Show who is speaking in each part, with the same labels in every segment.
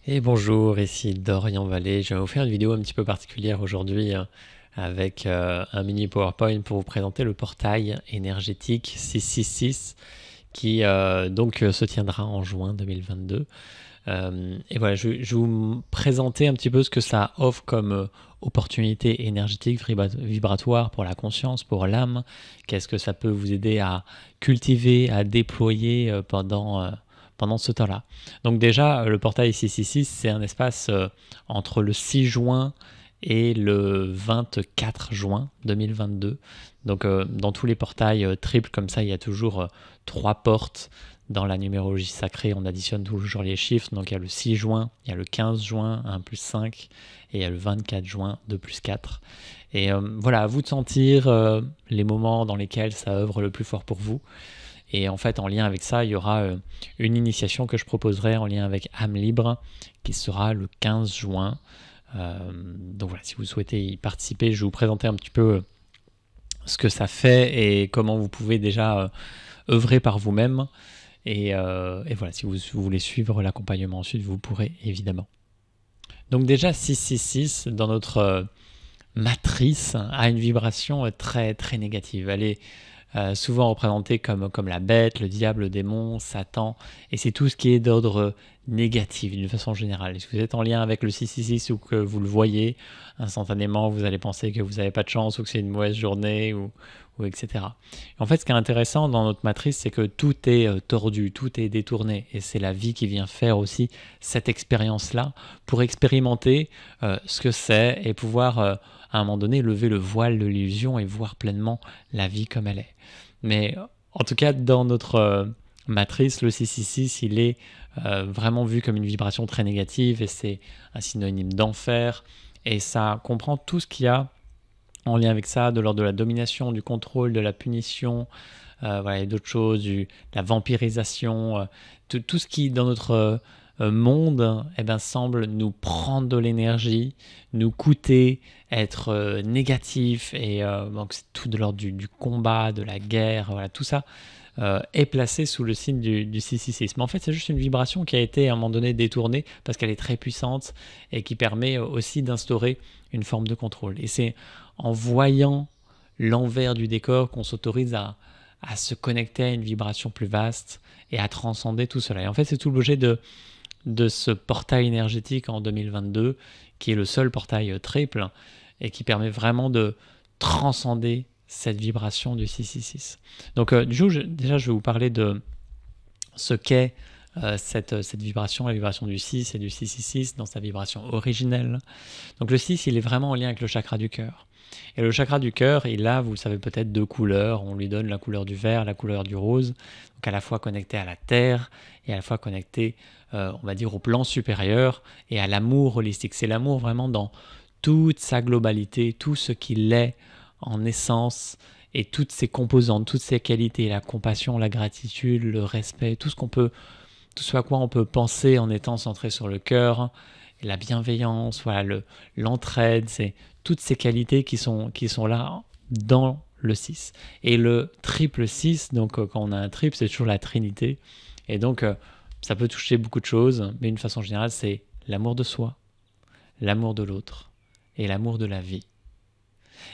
Speaker 1: Et bonjour, ici Dorian Vallée. Je vais vous faire une vidéo un petit peu particulière aujourd'hui avec un mini PowerPoint pour vous présenter le portail énergétique 666 qui se tiendra en juin 2022. Et voilà, je vais vous présenter un petit peu ce que ça offre comme opportunité énergétique vibratoire pour la conscience, pour l'âme. Qu'est-ce que ça peut vous aider à cultiver, à déployer pendant ce temps-là. Donc déjà, le portail 666, c'est un espace entre le 6 juin et le 24 juin 2022. Donc dans tous les portails triples comme ça, il y a toujours 3 portes. Dans la numérologie sacrée, on additionne toujours les chiffres. Donc il y a le 6 juin, il y a le 15 juin, 1 plus 5, et il y a le 24 juin, 2 plus 4. Et voilà, à vous de sentir les moments dans lesquels ça œuvre le plus fort pour vous. Et en fait, en lien avec ça, il y aura une initiation que je proposerai en lien avec âme libre, qui sera le 15 juin. Donc voilà, si vous souhaitez y participer, je vais vous présenter un petit peu ce que ça fait et comment vous pouvez déjà œuvrer par vous-même. Et voilà, si vous voulez suivre l'accompagnement ensuite, vous pourrez évidemment. Donc déjà, 666, dans notre matrice, a une vibration très, très négative. Elle est souvent représentée comme la bête, le diable, le démon, Satan, et c'est tout ce qui est d'ordre négatif d'une façon générale. Si vous êtes en lien avec le 666 ou que vous le voyez, instantanément, vous allez penser que vous n'avez pas de chance ou que c'est une mauvaise journée ou etc. En fait, ce qui est intéressant dans notre matrice, c'est que tout est tordu, tout est détourné, et c'est la vie qui vient faire aussi cette expérience-là pour expérimenter ce que c'est et pouvoir à un moment donné lever le voile de l'illusion et voir pleinement la vie comme elle est. Mais en tout cas, dans notre matrice, le 666, il est vraiment vu comme une vibration très négative et c'est un synonyme d'enfer. Et ça comprend tout ce qu'il y a en lien avec ça, de l'ordre de la domination, du contrôle, de la punition, voilà, et d'autres choses, la vampirisation, tout ce qui, dans notre monde, semble nous prendre de l'énergie, nous coûter, être négatif, et donc c'est tout de l'ordre du combat, de la guerre, voilà, tout ça est placé sous le signe du 666. Mais en fait, c'est juste une vibration qui a été à un moment donné détournée parce qu'elle est très puissante et qui permet aussi d'instaurer une forme de contrôle. Et c'est en voyant l'envers du décor qu'on s'autorise à se connecter à une vibration plus vaste et à transcender tout cela. Et en fait, c'est tout l'objet de ce portail énergétique en 2022, qui est le seul portail triple et qui permet vraiment de transcender cette vibration du 666. Donc du coup, déjà, je vais vous parler de ce qu'est cette vibration, la vibration du 6 et du 666 dans sa vibration originelle. Donc le 6, il est vraiment en lien avec le chakra du cœur. Et le chakra du cœur, il a, vous le savez peut-être, deux couleurs. On lui donne la couleur du vert, la couleur du rose. Donc à la fois connecté à la terre et à la fois connecté, on va dire, au plan supérieur et à l'amour holistique. C'est l'amour vraiment dans toute sa globalité, tout ce qu'il est en essence et toutes ses composantes, toutes ses qualités, la compassion, la gratitude, le respect, tout ce à quoi on peut penser en étant centré sur le cœur, la bienveillance, voilà, l'entraide, c'est toutes ces qualités qui sont là dans le 6. Et le triple 6, donc quand on a un triple, c'est toujours la trinité. Et donc, ça peut toucher beaucoup de choses, mais d'une façon générale, c'est l'amour de soi, l'amour de l'autre et l'amour de la vie.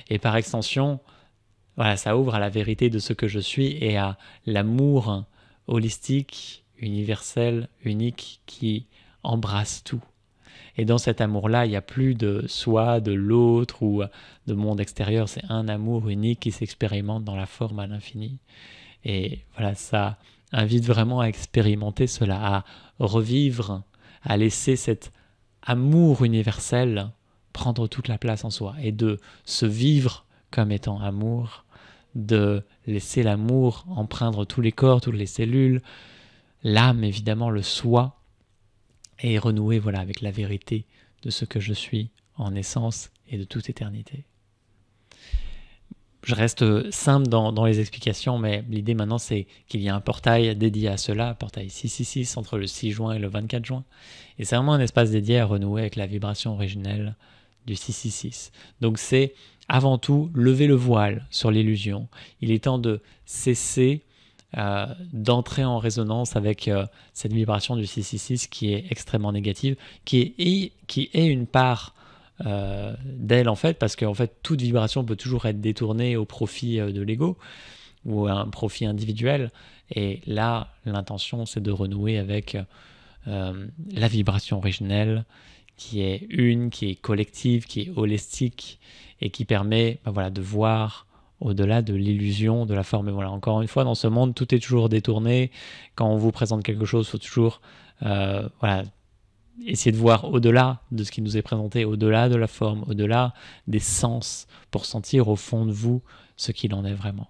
Speaker 1: Et par extension, voilà, ça ouvre à la vérité de ce que je suis et à l'amour holistique, universel, unique, qui embrasse tout. Et dans cet amour-là, il n'y a plus de soi, de l'autre ou de monde extérieur. C'est un amour unique qui s'expérimente dans la forme à l'infini. Et voilà, ça invite vraiment à expérimenter cela, à revivre, à laisser cet amour universel prendre toute la place en soi et de se vivre comme étant amour, de laisser l'amour empreindre tous les corps, toutes les cellules, l'âme évidemment, le soi, et renouer voilà, avec la vérité de ce que je suis en essence et de toute éternité. Je reste simple dans les explications, mais l'idée maintenant c'est qu'il y a un portail dédié à cela, un portail 666 entre le 6 juin et le 24 juin, et c'est vraiment un espace dédié à renouer avec la vibration originelle du 666. Donc c'est avant tout lever le voile sur l'illusion. Il est temps de cesser d'entrer en résonance avec cette vibration du 666 qui est extrêmement négative, qui est une part d'elle en fait, parce qu'en fait toute vibration peut toujours être détournée au profit de l'ego ou un profit individuel, et là l'intention c'est de renouer avec la vibration originelle qui est une, qui est collective, qui est holistique et qui permet de voir au-delà de l'illusion de la forme. Et voilà, encore une fois, dans ce monde, tout est toujours détourné. Quand on vous présente quelque chose, il faut toujours essayer de voir au-delà de ce qui nous est présenté, au-delà de la forme, au-delà des sens, pour sentir au fond de vous ce qu'il en est vraiment.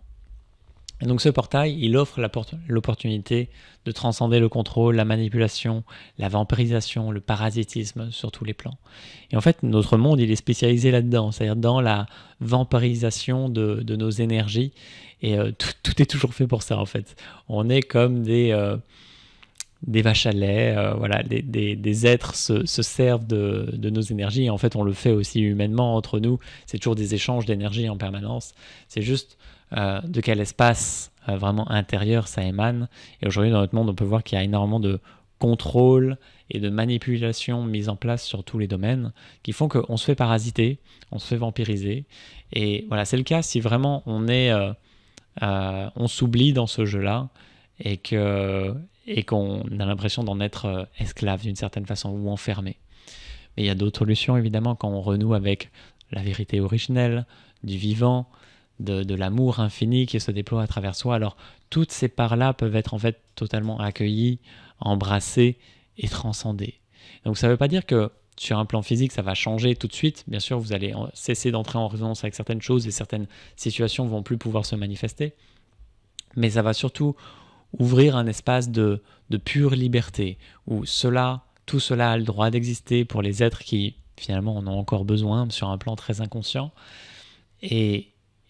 Speaker 1: Et donc ce portail, il offre l'opportunité de transcender le contrôle, la manipulation, la vampirisation, le parasitisme sur tous les plans. Et en fait, notre monde, il est spécialisé là-dedans, c'est-à-dire dans la vampirisation de nos énergies. Et tout est toujours fait pour ça, en fait. On est comme des vaches à lait, des êtres se servent de nos énergies. Et en fait, on le fait aussi humainement entre nous. C'est toujours des échanges d'énergie en permanence. C'est juste de quel espace vraiment intérieur ça émane. Et aujourd'hui, dans notre monde, on peut voir qu'il y a énormément de contrôle et de manipulation mise en place sur tous les domaines qui font qu'on se fait parasiter, on se fait vampiriser. Et voilà, c'est le cas si vraiment on s'oublie dans ce jeu-là et qu'on a l'impression d'en être esclave d'une certaine façon ou enfermé. Mais il y a d'autres solutions, évidemment, quand on renoue avec la vérité originelle, du vivant, de l'amour infini qui se déploie à travers soi. Alors, toutes ces parts-là peuvent être en fait totalement accueillies, embrassées et transcendées. Donc, ça ne veut pas dire que sur un plan physique, ça va changer tout de suite. Bien sûr, vous allez cesser d'entrer en résonance avec certaines choses et certaines situations ne vont plus pouvoir se manifester. Mais ça va surtout ouvrir un espace de pure liberté où tout cela a le droit d'exister pour les êtres qui, finalement, en ont encore besoin sur un plan très inconscient. Et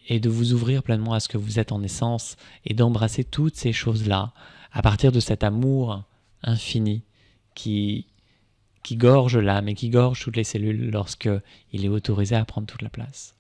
Speaker 1: de vous ouvrir pleinement à ce que vous êtes en essence et d'embrasser toutes ces choses-là à partir de cet amour infini qui gorge l'âme et qui gorge toutes les cellules lorsque il est autorisé à prendre toute la place.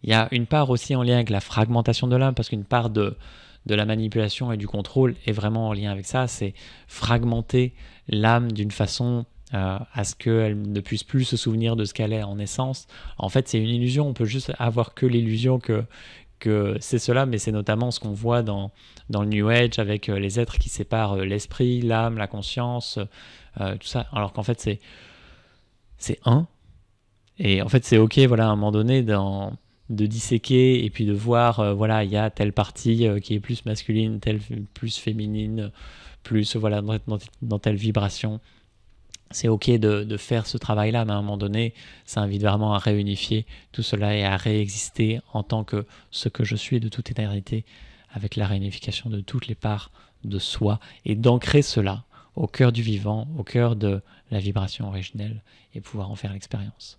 Speaker 1: Il y a une part aussi en lien avec la fragmentation de l'âme, parce qu'une part de la manipulation et du contrôle est vraiment en lien avec ça, c'est fragmenter l'âme d'une façon à ce qu'elle ne puisse plus se souvenir de ce qu'elle est en essence. En fait, c'est une illusion, on peut juste avoir que l'illusion que c'est cela, mais c'est notamment ce qu'on voit dans le New Age avec les êtres qui séparent l'esprit, l'âme, la conscience, tout ça, alors qu'en fait c'est un, et en fait c'est ok, à un moment donné de disséquer et puis de voir, il y a telle partie qui est plus masculine, telle plus féminine, plus dans telle vibration. C'est ok de faire ce travail-là, mais à un moment donné, ça invite vraiment à réunifier tout cela et à réexister en tant que ce que je suis de toute éternité, avec la réunification de toutes les parts de soi, et d'ancrer cela au cœur du vivant, au cœur de la vibration originelle, et pouvoir en faire l'expérience.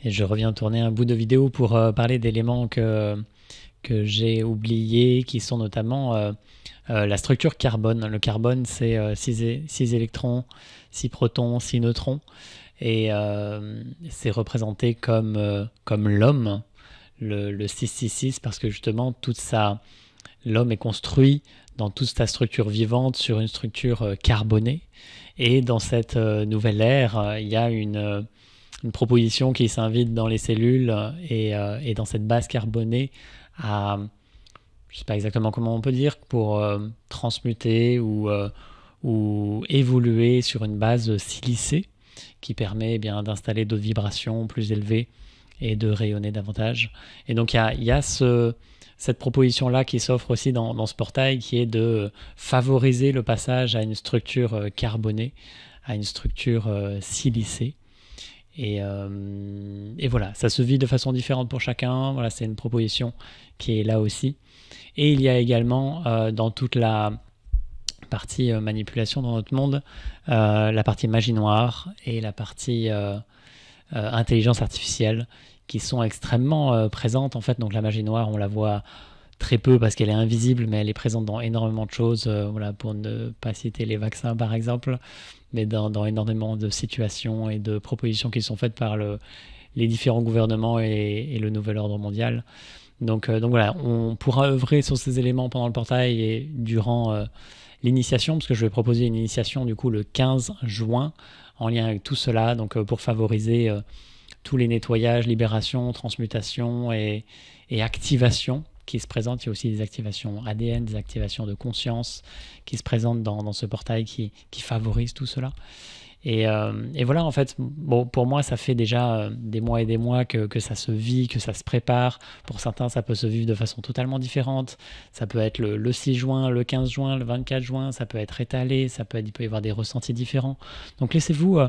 Speaker 1: Et je reviens tourner un bout de vidéo pour parler d'éléments que j'ai oubliés, qui sont notamment la structure carbone. Le carbone, c'est 6 électrons, 6 protons, 6 neutrons, et c'est représenté comme l'homme, le 666, parce que justement l'homme est construit dans toute sa structure vivante sur une structure carbonée, et dans cette nouvelle ère, il y a une proposition qui s'invite dans les cellules et dans cette base carbonée à, je ne sais pas exactement comment on peut dire, pour transmuter ou évoluer sur une base silicée qui permet d'installer d'autres vibrations plus élevées et de rayonner davantage. Et donc il y a cette proposition-là qui s'offre aussi dans ce portail, qui est de favoriser le passage à une structure carbonée, à une structure silicée. Et voilà, ça se vit de façon différente pour chacun. Voilà, c'est une proposition qui est là aussi. Et il y a également dans toute la partie manipulation dans notre monde, la partie magie noire et la partie intelligence artificielle qui sont extrêmement présentes en fait. Donc la magie noire, on la voit très peu parce qu'elle est invisible, mais elle est présente dans énormément de choses, pour ne pas citer les vaccins par exemple, mais dans énormément de situations et de propositions qui sont faites par les différents gouvernements et le nouvel ordre mondial. Donc voilà, on pourra œuvrer sur ces éléments pendant le portail et durant l'initiation, parce que je vais proposer une initiation du coup le 15 juin en lien avec tout cela, donc pour favoriser tous les nettoyages, libérations, transmutations et activations qui se présentent. Il y a aussi des activations ADN, des activations de conscience qui se présentent dans ce portail qui favorisent tout cela. Et voilà, en fait, bon, pour moi, ça fait déjà des mois et des mois que ça se vit, que ça se prépare. Pour certains, ça peut se vivre de façon totalement différente. Ça peut être le 6 juin, le 15 juin, le 24 juin, ça peut être étalé, il peut y avoir des ressentis différents. Donc laissez-vous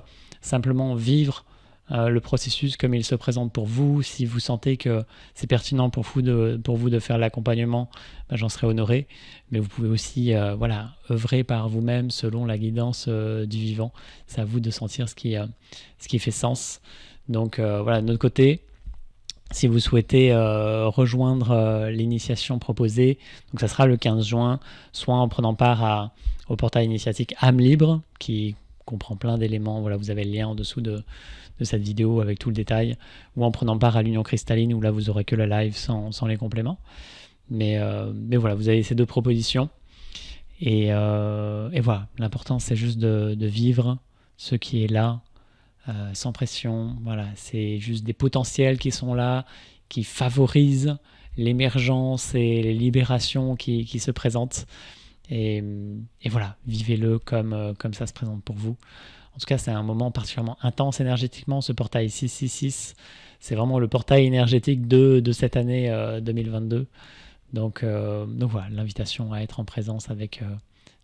Speaker 1: simplement vivre le processus comme il se présente pour vous. Si vous sentez que c'est pertinent pour vous de faire l'accompagnement, ben, j'en serai honoré. Mais vous pouvez aussi œuvrer par vous-même selon la guidance du vivant. C'est à vous de sentir ce qui fait sens. Donc de notre côté, si vous souhaitez rejoindre l'initiation proposée, donc ça sera le 15 juin, soit en prenant part au portail initiatique âme libre, qui comprend plein d'éléments. Voilà, vous avez le lien en dessous de cette vidéo avec tout le détail, ou en prenant part à l'union cristalline, où là vous aurez que le live sans les compléments. Mais voilà, vous avez ces deux propositions. Et voilà, l'important c'est juste de vivre ce qui est là, sans pression. Voilà, c'est juste des potentiels qui sont là, qui favorisent l'émergence et les libérations qui se présentent. Et voilà, vivez-le comme ça se présente pour vous. En tout cas, c'est un moment particulièrement intense énergétiquement, ce portail 666. C'est vraiment le portail énergétique de cette année 2022. Donc voilà, l'invitation à être en présence avec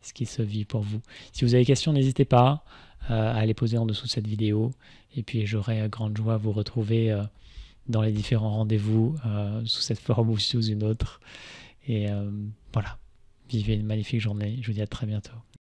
Speaker 1: ce qui se vit pour vous. Si vous avez des questions, n'hésitez pas à les poser en dessous de cette vidéo. Et puis j'aurai grande joie à vous retrouver dans les différents rendez-vous, sous cette forme ou sous une autre. Et voilà, vivez une magnifique journée. Je vous dis à très bientôt.